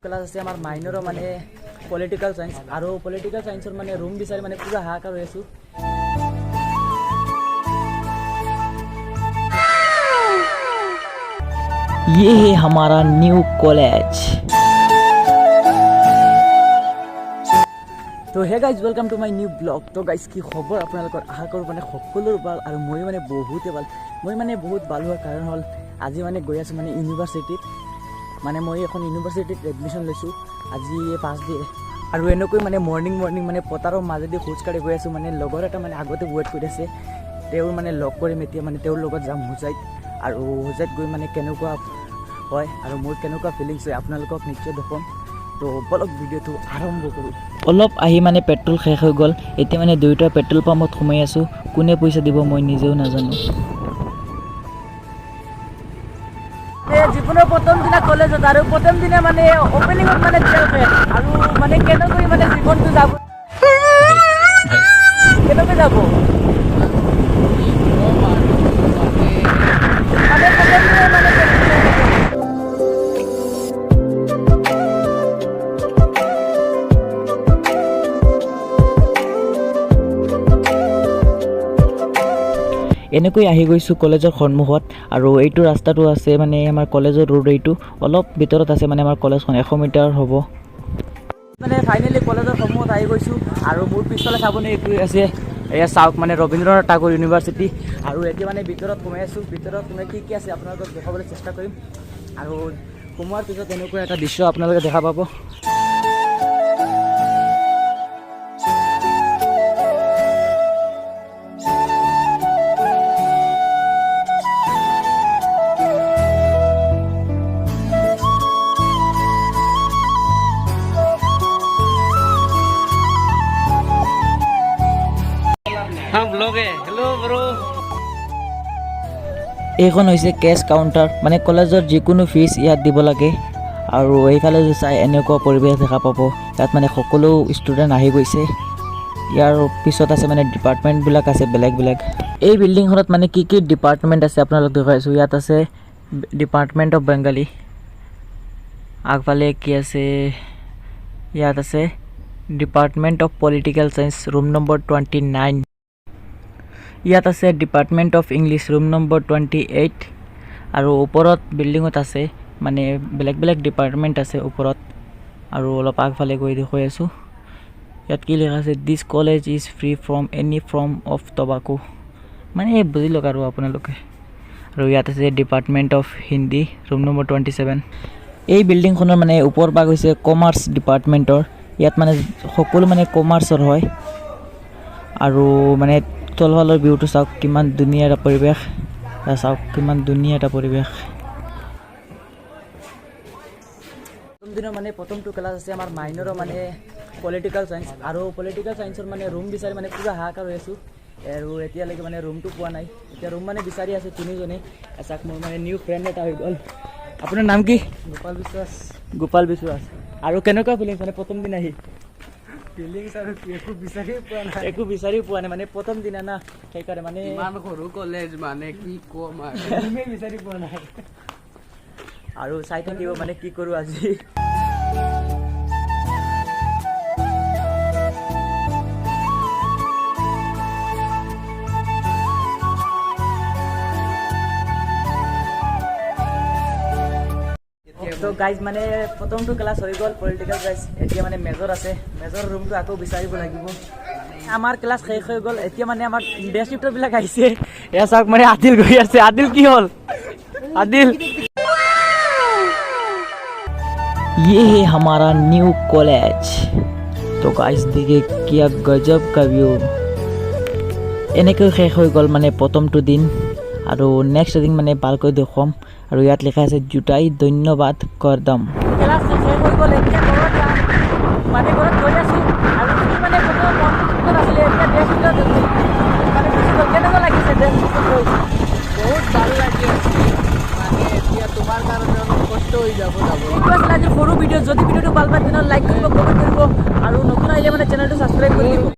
Class আছে আমাৰ মাইনৰও মানে পলিটিক্যাল সায়েন্স আৰ পলিটিক্যাল সায়েন্সেৰ মানে ৰুম বিচাৰি মানে পুৰা হাহাকাৰ হৈ আছো। ये है हमारा न्यू कॉलेज। তো hey guys welcome to my new blog. তো গাইজ কি খবৰ আপোনালোকৰ, আশা কৰোঁ মানে সকলোৰ ভাল আৰু মই মানে বহুতে ভাল। মই মানে বহুত ভাল হোৱাৰ কাৰণ হ'ল আজি মানে গৈ আছোঁ মানে ইউনিভাৰ্চিটিত, মানে মই এখন ইউনিভাৰ্চিটিত এডমিশ্যন লৈছোঁ আজি 5 দিন। আৰু এনেকৈ মানে মৰ্ণিং মানে পথাৰৰ মাজেদি খোজকাঢ়ি গৈ আছোঁ। মানে লগৰ এটা মানে আগতে ৱেইট কৰি আছে, তেওঁৰ মানে লগ কৰিম এতিয়া, মানে তেওঁৰ লগত যাম হোজাইত। আৰু হোজাইত গৈ মানে কেনেকুৱা হয় আৰু মোৰ কেনেকুৱা ফিলিংছ হয় আপোনালোকক নিশ্চয় দেখুৱাম। তো বলক ভিডিঅ'টো আৰম্ভ কৰোঁ। অলপ আহি মানে পেট্ৰল শেষ হৈ গ'ল, এতিয়া মানে দুয়োটা পেট্ৰল পাম্পত সোমাই আছোঁ। কোনে পইচা দিব মই নিজেও নাজানো। জীৱনৰ প্ৰথম দিনা কলেজত আৰু প্ৰথম দিনা মানে অপেনিঙত মানে আৰু মানে কেনেকৈ মানে জীৱনটো যাব, কেনেকৈ যাব মানে প্ৰথম দিনা মানে এনেকৈ আহি গৈছোঁ কলেজৰ সন্মুখত। আৰু এইটো ৰাস্তাটো আছে মানে আমাৰ কলেজৰ ৰোড, এইটো অলপ ভিতৰত আছে মানে আমাৰ কলেজখন 100 মিটাৰ হ'ব। মানে ফাইনেলি কলেজৰ সন্মুখত আহি গৈছোঁ। আৰু মোৰ পিছফালে চাবলৈ এইটো আছে, এয়া চাওক মানে ৰবীন্দ্ৰনাথ ঠাকুৰ ইউনিভাৰ্চিটি। আৰু এতিয়া মানে ভিতৰত সোমাই আছোঁ। ভিতৰত সোমাই কি আছে আপোনালোকক দেখাবলৈ চেষ্টা কৰিম। আৰু সোমোৱাৰ পিছত এনেকুৱা এটা দৃশ্য আপোনালোকে দেখা পাব। এইখন হৈছে কেছ কাউণ্টাৰ, মানে কলেজৰ যিকোনো ফিজ ইয়াত দিব লাগে। আৰু এইফালে যে চাই এনেকুৱা পৰিৱেশ দেখা পাব, ইয়াত মানে সকলো ষ্টুডেণ্ট আহি গৈছে। ইয়াৰ পিছত আছে মানে ডিপাৰ্টমেণ্টবিলাক আছে বেলেগ বেলেগ। এই বিল্ডিংখনত মানে কি কি ডিপাৰ্টমেণ্ট আছে আপোনালোক দেখাইছোঁ। ইয়াত আছে ডিপাৰ্টমেণ্ট অফ বেংগলী, আগফালে কি আছে, ইয়াত আছে department of political science room number 29। ইয়াত আছে department of English room number 28। আৰু ওপৰত বিল্ডিঙত আছে মানে বেলেগ বেলেগ ডিপাৰ্টমেণ্ট আছে ওপৰত। আৰু অলপ আগফালে গৈ দেখুৱাই আছোঁ। ইয়াত কি লিখা আছে, this college is free from any form of tobacco, মানে বুজি লওক আৰু আপোনালোকে। আৰু ইয়াত আছে department of Hindi room number 27। এই বিল্ডিংখনৰ মানে ওপৰ ভাগ হৈছে কমাৰ্চ ডিপাৰ্টমেণ্টৰ। ইয়াত মানে সকলো মানে কমাৰ্চৰ হয়। আৰু মানে তলফালৰ ভিউটো চাওক, কিমান ধুনীয়া এটা পৰিৱেশ, চাওক কিমান ধুনীয়া এটা পৰিৱেশ। প্ৰথম দিনৰ মানে প্ৰথমটো ক্লাছ আছে আমাৰ মাইনৰৰ মানে পলিটিক্যাল চায়েন্স আৰু পলিটিক্যাল চায়েন্সৰ মানে ৰুম বিচাৰি মানে পুৰা হাহাকাৰ হৈ আছোঁ। আৰু এতিয়ালৈকে মানে ৰুমটো পোৱা নাই। এতিয়া ৰুম মানে বিচাৰি আছোঁ তিনিজনে। চাওক মোৰ মানে নিউ ফ্ৰেণ্ড এটা হৈ গ'ল। আপোনাৰ নাম কি? গোপাল বিশ্বাস। গোপাল বিশ্বাস। আৰু কেনেকুৱা ফিলিংছ মানে প্ৰথম দিন আহি? ফিলিংছ আৰু একো বিচাৰি পোৱা নাই মানে প্ৰথম দিনা না, সেইকাৰণে মানে ইমান সৰু কলেজ মানে কি ক'ম আৰু ৰুমেই বিচাৰি পোৱা নাই। আৰু চাই থাকিব মানে কি কৰোঁ আজি। তো গাইজ মানে প্ৰথমটো ক্লাছ হৈ গ'ল পলিটিকেল চায়েন্স। এতিয়া মানে মেজৰ আছে, মেজৰ ৰুমটো আকৌ বিচাৰিব লাগিব। আমাৰ ক্লাছ শেষ হৈ গ'ল। এতিয়া মানে আমাৰ ডেস্ক্ৰিপ্টৰবিলাক আহিছে। এয়া চাওক মানে আদিল গৈ আছে। আদিল কি হ'ল? আদিল ये है हमारा न्यू कॉलेज। तो गाइस देखिए क्या गजब का व्यू। এনেকৈ শেষ হৈ গ'ল মানে প্ৰথমটো দিন। আৰু নেক্সট দিন মানে ভালকৈ দেখুৱাম। আৰু ইয়াত লিখা আছে জুটাই ধন্যবাদ কৰদাম। ক্লাছ শেষ হৈ গ'ল। এতিয়া ঘৰত যাম, মানে ঘৰত গৈ আছোঁ। আৰু মানে প্ৰথম আছিলে এতিয়া ডেস্ক্ৰিপ্টৰ